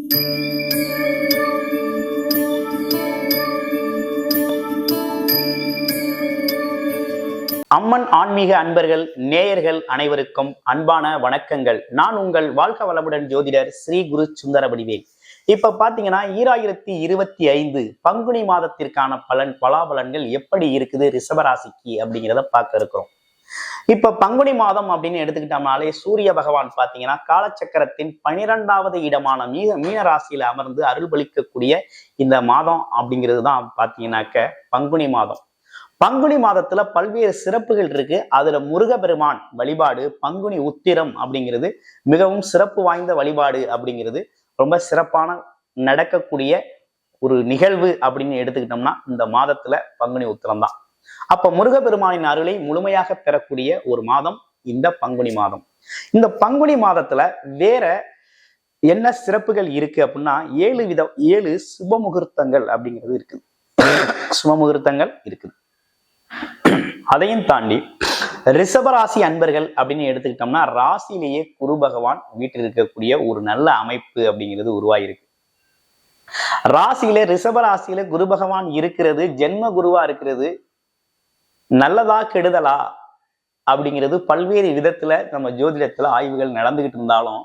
அம்மன் ஆன்மீக அன்பர்கள் நேயர்கள் அனைவருக்கும் அன்பான வணக்கங்கள். நான் உங்கள் வாழ்க வளமுடன் ஜோதிடர் ஸ்ரீ குரு சுந்தரவடிவேல். இப்ப பாத்தீங்கன்னா 2025 பங்குனி மாதத்திற்கான பலாபலன்கள் எப்படி இருக்குது ரிஷபராசிக்கு அப்படிங்கிறத பார்க்க இருக்கிறோம். இப்ப பங்குனி மாதம் அப்படின்னு எடுத்துக்கிட்டோம்னாலே சூரிய பகவான் பாத்தீங்கன்னா காலச்சக்கரத்தின் 12வது இடமான மீன ராசியில அமர்ந்து அருள்பளிக்கக்கூடிய இந்த மாதம் அப்படிங்கிறது தான் பாத்தீங்கன்னாக்க பங்குனி மாதம். பங்குனி மாதத்துல பல்வேறு சிறப்புகள் இருக்கு. அதுல முருகப்பெருமான் வழிபாடு, பங்குனி உத்திரம் அப்படிங்கிறது மிகவும் சிறப்பு வாய்ந்த வழிபாடு அப்படிங்கிறது ரொம்ப சிறப்பான நடக்கக்கூடிய ஒரு நிகழ்வு அப்படின்னு எடுத்துக்கிட்டோம்னா இந்த மாதத்துல பங்குனி உத்திரம் தான். அப்ப முருகப்பெருமானின் அருளை முழுமையாக பெறக்கூடிய ஒரு மாதம் இந்த பங்குனி மாதம். இந்த பங்குனி மாதத்துல வேற என்ன சிறப்புகள் இருக்கு அப்படின்னா 7 சுப முகூர்த்தங்கள் அப்படிங்கிறது இருக்குது. சுப முகூர்த்தங்கள் இருக்குது. அதையும் தாண்டி ரிஷபராசி அன்பர்கள் அப்படின்னு எடுத்துக்கிட்டோம்னா ராசியிலேயே குரு பகவான் வீட்டில் இருக்கக்கூடிய ஒரு நல்ல அமைப்பு அப்படிங்கிறது உருவாயிருக்கு. ராசியில ரிஷபராசியில குரு பகவான் இருக்கிறது ஜென்ம குருவா இருக்கிறது நல்லதா கெடுதலா அப்படிங்கிறது பல்வேறு விதத்துல நம்ம ஜோதிடத்துல ஆய்வுகள் நடந்துகிட்டு இருந்தாலும்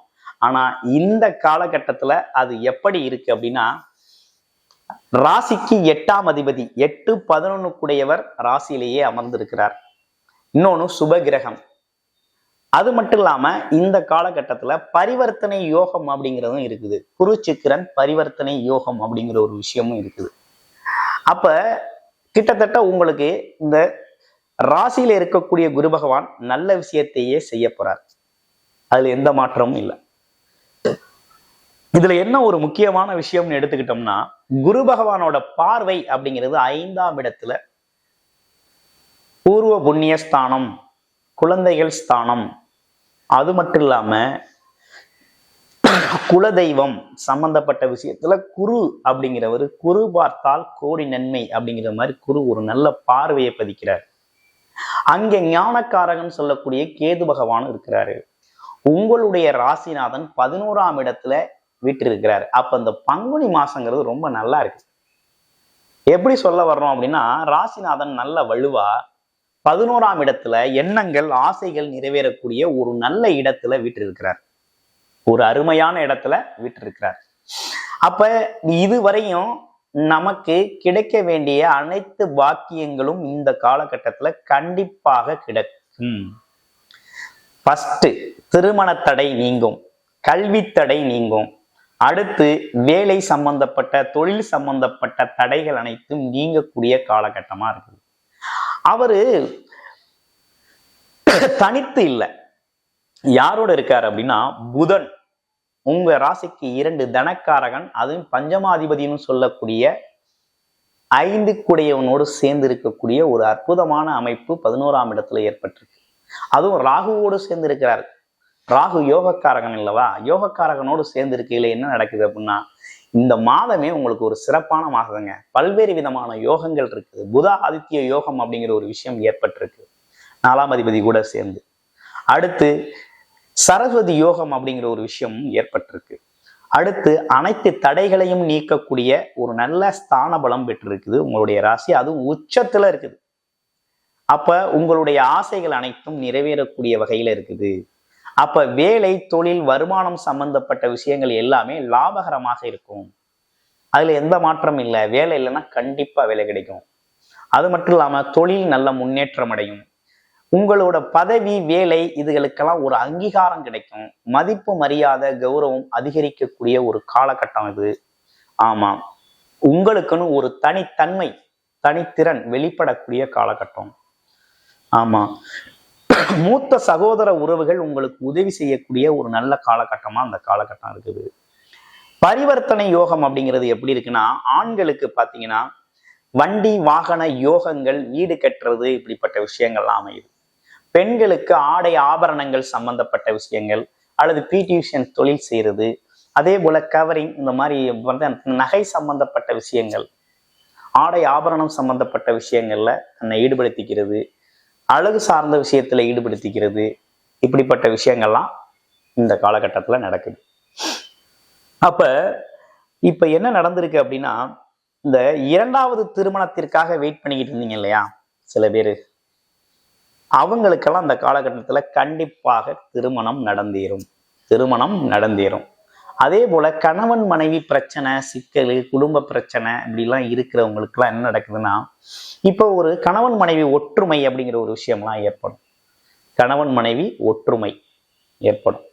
ஆனா இந்த காலகட்டத்துல அது எப்படி இருக்கு அப்படின்னா ராசிக்கு 8ஆம் அதிபதி 8-11 கூடையவர் ராசியிலேயே அமர்ந்திருக்கிறார். இன்னொன்னு சுப கிரகம். அது மட்டும் இல்லாம இந்த காலகட்டத்துல பரிவர்த்தனை யோகம் அப்படிங்கிறதும் இருக்குது. குரு சுக்கிரன் பரிவர்த்தனை யோகம் அப்படிங்கிற ஒரு விஷயமும் இருக்குது. அப்ப கிட்டத்தட்ட உங்களுக்கு இந்த ராசியில இருக்கக்கூடிய குரு பகவான் நல்ல விஷயத்தையே செய்ய போறார். அதுல எந்த மாற்றமும் இல்லை. இதுல என்ன ஒரு முக்கியமான விஷயம்னு எடுத்துக்கிட்டோம்னா குரு பகவானோட பார்வை அப்படிங்கிறது 5ஆம் இடத்துல பூர்வ புண்ணிய ஸ்தானம், குழந்தைகள் ஸ்தானம், அது மட்டும் இல்லாம குலதெய்வம் சம்பந்தப்பட்ட விஷயத்துல குரு அப்படிங்கிறவர் குரு பார்த்தால் கோடி நன்மை அப்படிங்கிற மாதிரி குரு ஒரு நல்ல பார்வையை பதிக்கிறார். அங்கே ஞானக்காரகன் சொல்லக்கூடிய கேது பகவான் இருக்கிறாரு. உங்களுடைய ராசிநாதன் 11ஆம் இடத்துல வீட்டு இருக்கிறாரு. அப்ப இந்த பங்குனி மாசங்கிறது ரொம்ப நல்லா இருக்கு. எப்படி சொல்ல வர்றோம் அப்படின்னா ராசிநாதன் நல்ல வலுவா 11ஆம் இடத்துல எண்ணங்கள் ஆசைகள் நிறைவேறக்கூடிய ஒரு நல்ல இடத்துல வீட்டு இருக்கிறார். ஒரு அருமையான இடத்துல வீட்டு இருக்கிறார். அப்ப இதுவரையும் நமக்கு கிடைக்க வேண்டிய அனைத்து பாக்கியங்களும் இந்த காலகட்டத்துல கண்டிப்பாக கிடைக்கும். ஃபர்ஸ்ட் திருமண தடை நீங்கும், கல்வி தடை நீங்கும். அடுத்து வேலை சம்பந்தப்பட்ட தொழில் சம்பந்தப்பட்ட தடைகள் அனைத்தும் நீங்கக்கூடிய காலகட்டமா இருக்குது. அவரு தனித்து இல்லை, யாரோட இருக்காரு அப்படின்னா புதன் உங்க ராசிக்கு 2 தனக்காரகன், அதுவும் பஞ்சமாதிபதினு சொல்லக்கூடிய 5 கூடையவனோடு சேர்ந்து இருக்கக்கூடிய ஒரு அற்புதமான அமைப்பு 11ஆம் இடத்துல ஏற்பட்டிருக்கு. அதுவும் ராகுவோடு சேர்ந்து இருக்கிறார். ராகு யோகக்காரகன் இல்லவா? யோகக்காரகனோடு சேர்ந்து இருக்கையில என்ன நடக்குது அப்படின்னா இந்த மாதமே உங்களுக்கு ஒரு சிறப்பான மாதங்க. பல்வேறு விதமான யோகங்கள் இருக்குது. புத ஆதித்ய யோகம் அப்படிங்கிற ஒரு விஷயம் ஏற்பட்டிருக்கு 4ஆம் அதிபதி கூட சேர்ந்து. அடுத்து சரஸ்வதி யோகம் அப்படிங்கிற ஒரு விஷயமும் ஏற்பட்டிருக்கு. அடுத்து அனைத்து தடைகளையும் நீக்கக்கூடிய ஒரு நல்ல ஸ்தான பலம் பெற்றிருக்குது உங்களுடைய ராசி. அதுவும் உச்சத்துல இருக்குது. அப்ப உங்களுடைய ஆசைகள் அனைத்தும் நிறைவேறக்கூடிய வகையில இருக்குது. அப்ப வேலை தொழில் வருமானம் சம்பந்தப்பட்ட விஷயங்கள் எல்லாமே லாபகரமாக இருக்கும். அதுல எந்த மாற்றம் இல்லை. வேலை இல்லைன்னா கண்டிப்பா வேலை கிடைக்கும். அது மட்டும் இல்லாம தொழில் நல்ல முன்னேற்றம் அடையும். உங்களோட பதவி வேலை இதுகளுக்கெல்லாம் ஒரு அங்கீகாரம் கிடைக்கும். மதிப்பு மரியாதை கௌரவம் அதிகரிக்கக்கூடிய ஒரு காலகட்டம் இது. ஆமா, உங்களுக்குன்னு ஒரு தனித்தன்மை தனித்திறன் வெளிப்படக்கூடிய காலகட்டம். ஆமா, மூத்த சகோதர உறவுகள் உங்களுக்கு உதவி செய்யக்கூடிய ஒரு நல்ல காலகட்டமா அந்த காலகட்டம் இருக்குது. பரிவர்த்தனை யோகம் அப்படிங்கிறது எப்படி இருக்குன்னா ஆண்களுக்கு பாத்தீங்கன்னா வண்டி வாகன யோகங்கள், வீடு கட்டுறது, இப்படிப்பட்ட விஷயங்கள்லாம் அமையுது. பெண்களுக்கு ஆடை ஆபரணங்கள் சம்பந்தப்பட்ட விஷயங்கள் அல்லது பியூட்டிஷியன் தொழில் செய்யறது, அதே போல கவரிங், இந்த மாதிரி நகை சம்பந்தப்பட்ட விஷயங்கள், ஆடை ஆபரணம் சம்பந்தப்பட்ட விஷயங்கள்ல தன்னை ஈடுபடுத்திக்கிறது, அழகு சார்ந்த விஷயத்துல ஈடுபடுத்திக்கிறது, இப்படிப்பட்ட விஷயங்கள்லாம் இந்த காலகட்டத்துல நடக்குது. அப்ப இப்ப என்ன நடந்திருக்கு அப்படின்னா, இந்த 2வது திருமணத்திற்காக வெயிட் பண்ணிக்கிட்டு இருந்தீங்க இல்லையா சில பேரு, அவங்களுக்கெல்லாம் அந்த காலகட்டத்துல கண்டிப்பாக திருமணம் நடந்தேறும். அதே போல கணவன் மனைவி பிரச்சனை, சிக்கல், குடும்ப பிரச்சனை இப்படிலாம் இருக்கிறவங்களுக்குலாம் என்ன நடக்குதுன்னா, இப்போ ஒரு கணவன் மனைவி ஒற்றுமை அப்படிங்கிற ஒரு விஷயம்லாம் ஏற்படும். கணவன் மனைவி ஒற்றுமை ஏற்படும்.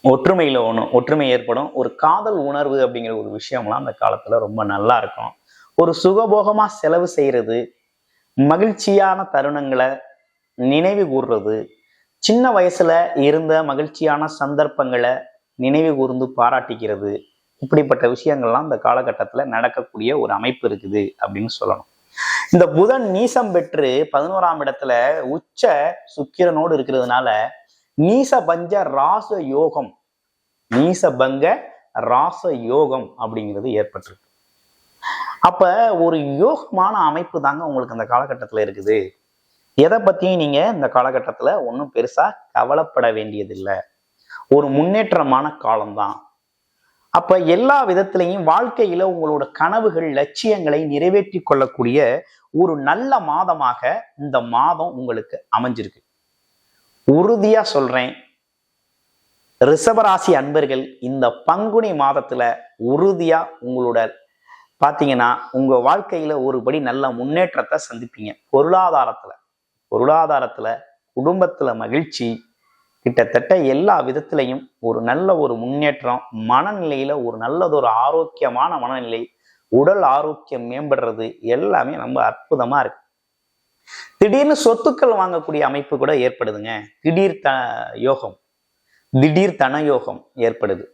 ஒற்றுமை ஏற்படும். ஒரு காதல் உணர்வு அப்படிங்கிற ஒரு விஷயம்லாம் அந்த காலத்துல ரொம்ப நல்லா இருக்கும். ஒரு சுகபோகமா செலவு செய்யறது, மகிழ்ச்சியான தருணங்களை நினைவு கூர்றது, சின்ன வயசுல இருந்த மகிழ்ச்சியான சந்தர்ப்பங்களை நினைவு கூர்ந்து பாராட்டிக்கிறது, இப்படிப்பட்ட விஷயங்கள்லாம் இந்த காலகட்டத்துல நடக்கக்கூடிய ஒரு அமைப்பு இருக்குது அப்படின்னு சொல்லணும். இந்த புதன் நீசம் பெற்று 11ஆம் இடத்துல உச்ச சுக்கிரனோடு இருக்கிறதுனால நீசபங்க ராச யோகம் அப்படிங்கிறது ஏற்பட்டிருக்கு. அப்ப ஒரு யோகமான அமைப்பு தாங்க உங்களுக்கு அந்த காலகட்டத்துல இருக்குது. எதை பத்தியும் நீங்க இந்த காலகட்டத்துல ஒன்றும் பெருசா கவலைப்பட வேண்டியதில்லை. ஒரு முன்னேற்றமான காலம்தான். அப்ப எல்லா விதத்திலையும் வாழ்க்கையில உங்களோட கனவுகள், லட்சியங்களை நிறைவேற்றி கொள்ளக்கூடிய ஒரு நல்ல மாதமாக இந்த மாதம் உங்களுக்கு அமைஞ்சிருக்கு. உறுதியா சொல்றேன், ரிஷபராசி அன்பர்கள் இந்த பங்குனி மாதத்துல உறுதியா உங்களோட பாத்தீங்கன்னா உங்க வாழ்க்கையில ஒருபடி நல்ல முன்னேற்றத்தை சந்திப்பீங்க. பொருளாதாரத்துல குடும்பத்துல மகிழ்ச்சி, கிட்டத்தட்ட எல்லா விதத்திலையும் ஒரு நல்ல ஒரு முன்னேற்றம், மனநிலையில ஒரு நல்லதொரு ஆரோக்கியமான மனநிலை, உடல் ஆரோக்கியம் மேம்படுறது எல்லாமே ரொம்ப அற்புதமா இருக்கு. திடீர்னு சொத்துக்கள் வாங்கக்கூடிய அமைப்பு கூட ஏற்படுதுங்க. திடீர் தன யோகம் ஏற்படுது.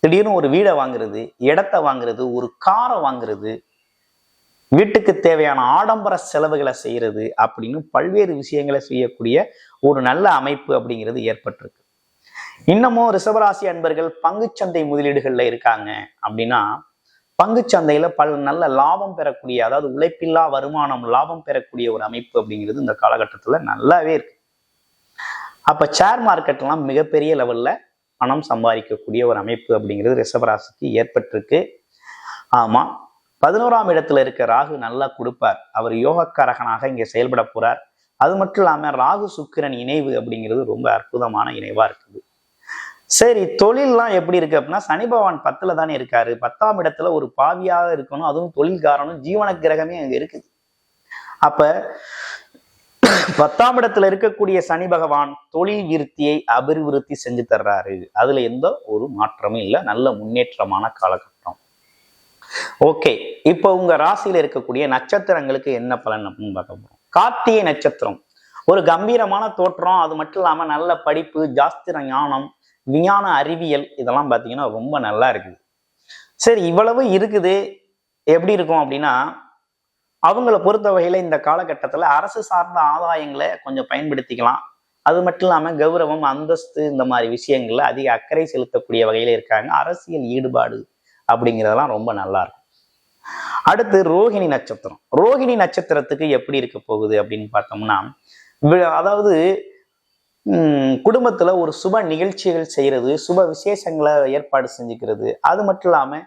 திடீர்னு ஒரு வீடை வாங்குறது, இடத்தை வாங்குறது, ஒரு காரை வாங்குறது, வீட்டுக்கு தேவையான ஆடம்பர செலவுகளை செய்யறது அப்படின்னு பல்வேறு விஷயங்களை செய்யக்கூடிய ஒரு நல்ல அமைப்பு அப்படிங்கிறது ஏற்பட்டிருக்கு. இன்னமும் ரிஷபராசி அன்பர்கள் பங்குச்சந்தை முதலீடுகள்ல இருக்காங்க அப்படின்னா, பங்குச்சந்தையில பல நல்ல லாபம் பெறக்கூடிய, அதாவது உழைப்பில்லா வருமானம் லாபம் பெறக்கூடிய ஒரு அமைப்பு அப்படிங்கிறது இந்த காலகட்டத்துல நல்லாவே இருக்கு. அப்ப ஷேர் மார்க்கெட்லாம் மிகப்பெரிய லெவல்ல பணம் சம்பாதிக்கக்கூடிய ஒரு அமைப்பு அப்படிங்கிறது ரிஷபராசிக்கு ஏற்பட்டிருக்கு. ஆமா, 11ஆம் இடத்துல இருக்க ராகு நல்லா கொடுப்பார். அவர் யோகக்காரகனாக இங்க செயல்பட போறார். அது மட்டும் இல்லாம ராகு சுக்கிரன் இணைவு அப்படிங்கிறது ரொம்ப அற்புதமான இணைவா இருக்குது. சரி, தொழில்லாம் எப்படி இருக்கு அப்படின்னா, சனி பகவான் 10ல தானே இருக்காரு. 10ஆம் இடத்துல ஒரு பாவியாக இருக்கணும், அதுவும் தொழில்காரனும் ஜீவன கிரகமே அங்க இருக்குது. அப்ப 10ஆம் இடத்துல இருக்கக்கூடிய சனி பகவான் தொழில் விருத்தியை அபிவிருத்தி செஞ்சு தர்றாரு. அதுல எந்த ஒரு மாற்றமும் இல்லை. நல்ல முன்னேற்றமான காலகட்டம். ஓகே, இப்போ உங்க ராசியில இருக்கக்கூடிய நட்சத்திரங்களுக்கு என்ன பலன் அப்படின்னு பார்க்க போறோம். கார்த்திகை நட்சத்திரம் ஒரு கம்பீரமான தோற்றம், அது மட்டும் இல்லாம நல்ல படிப்பு, ஜாஸ்திர ஞானம், விஞ்ஞான அறிவியல் இதெல்லாம் பாத்தீங்கன்னா ரொம்ப நல்லா இருக்குது. சரி, இவ்வளவு இருக்குது. எப்படி இருக்கும் அப்படின்னா, அவங்கள பொறுத்த வகையில இந்த காலகட்டத்துல அரசு சார்ந்த ஆதாயங்களை கொஞ்சம் பயன்படுத்திக்கலாம். அது மட்டும் இல்லாம கௌரவம், அந்தஸ்து இந்த மாதிரி விஷயங்கள்ல அதிக அக்கறை செலுத்தக்கூடிய வகையில இருக்காங்க. அரசியல் ஈடுபாடு அப்படிங்கிறதெல்லாம் ரொம்ப நல்லா இருக்கும். அடுத்து ரோஹிணி நட்சத்திரம். ரோஹிணி நட்சத்திரத்துக்கு எப்படி இருக்க போகுது அப்படின்னு பார்த்தோம்னா, அதாவது குடும்பத்துல ஒரு சுப நிகழ்ச்சிகள் செய்யறது, சுப விசேஷங்களை ஏற்பாடு செஞ்சுக்கிறது, அது மட்டும் இல்லாம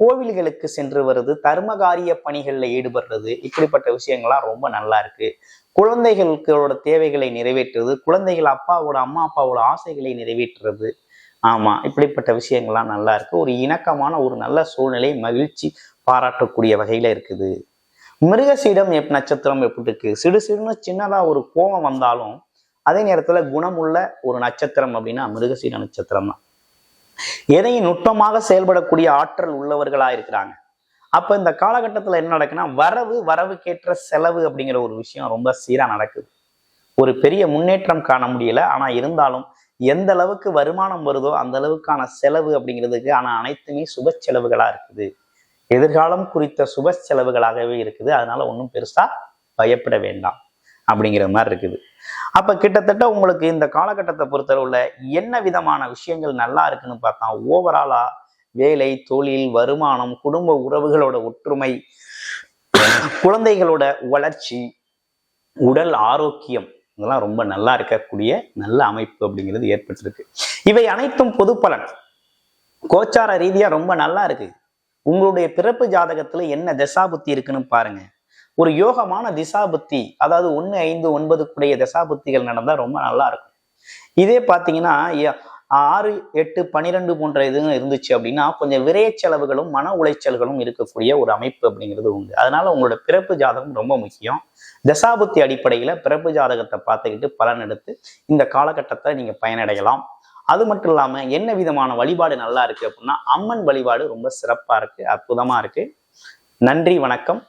கோவில்களுக்கு சென்று வருது, தர்மகாரிய பணிகள்ல ஈடுபடுறது, இப்படிப்பட்ட விஷயங்கள்லாம் ரொம்ப நல்லா இருக்கு. குழந்தைகளோட தேவைகளை நிறைவேற்றுறது, குழந்தைகள் அம்மா அப்பாவோட ஆசைகளை நிறைவேற்றுறது, ஆமா, இப்படிப்பட்ட விஷயங்கள்லாம் நல்லா இருக்கு. ஒரு இணக்கமான ஒரு நல்ல சூழ்நிலை, மகிழ்ச்சி பாராட்டக்கூடிய வகையில இருக்குது. மிருகசீடம் நட்சத்திரம் எப்படி இருக்கு? சிடுன்னு சின்னதா ஒரு கோபம் வந்தாலும் அதே நேரத்துல குணமுள்ள ஒரு நட்சத்திரம் அப்படின்னா மிருகசீட நட்சத்திரம் தான். எதையும் நுட்பமாக செயல்படக்கூடிய ஆற்றல் உள்ளவர்களா இருக்கிறாங்க. அப்ப இந்த காலகட்டத்துல என்ன நடக்குன்னா, வரவுக்கேற்ற செலவு அப்படிங்கிற ஒரு விஷயம் ரொம்ப சீரா நடக்குது. ஒரு பெரிய முன்னேற்றம் காண முடியல. ஆனா இருந்தாலும் எந்த அளவுக்கு வருமானம் வருதோ அந்த அளவுக்கான செலவு அப்படிங்கிறதுக்கு ஆனா அனைத்துமே சுப செலவுகளா இருக்குது. எதிர்காலம் குறித்த சுப செலவுகளாகவே இருக்குது. அதனால ஒன்றும் பெருசா பயப்பட வேண்டாம் அப்படிங்கிற மாதிரி இருக்குது. அப்ப கிட்டத்தட்ட உங்களுக்கு இந்த காலகட்டத்தை பொறுத்தளவுல என்ன விதமான விஷயங்கள் நல்லா இருக்குன்னு பார்த்தா, ஓவராலா வேலை, தொழில், வருமானம், குடும்ப உறவுகளோட ஒற்றுமை, குழந்தைகளோட வளர்ச்சி, உடல் ஆரோக்கியம், இதெல்லாம் ரொம்ப நல்லா இருக்கக்கூடிய நல்ல அமைப்பு அப்படிங்கிறது ஏற்பட்டிருக்கு. இவை அனைத்தும் பொது பலன். கோச்சார ரீதியா ரொம்ப நல்லா இருக்கு. உங்களுடைய பிறப்பு ஜாதகத்துல என்ன திசாபுத்தி இருக்குன்னு பாருங்க. ஒரு யோகமான திசாபுத்தி, அதாவது 1, 5, 9 கூடிய திசாபுத்திகள் நடந்தா ரொம்ப நல்லா இருக்கும். இதே பாத்தீங்கன்னா 6, 8, 12 போன்ற இதுவும் இருந்துச்சு அப்படின்னா கொஞ்சம் விரைய செலவுகளும் மன உளைச்சல்களும் இருக்கக்கூடிய ஒரு அமைப்பு அப்படிங்கிறது உண்டு. அதனால உங்களோட பிறப்பு ஜாதகம் ரொம்ப முக்கியம். தசாபுத்தி அடிப்படையில பிறப்பு ஜாதகத்தை பார்த்துக்கிட்டு பலன் எடுத்து இந்த காலகட்டத்தை நீங்க பயனடையலாம். அது மட்டும் இல்லாம என்ன விதமான வழிபாடு நல்லா இருக்கு அப்படின்னா அம்மன் வழிபாடு ரொம்ப சிறப்பா இருக்கு, அற்புதமா இருக்கு. நன்றி, வணக்கம்.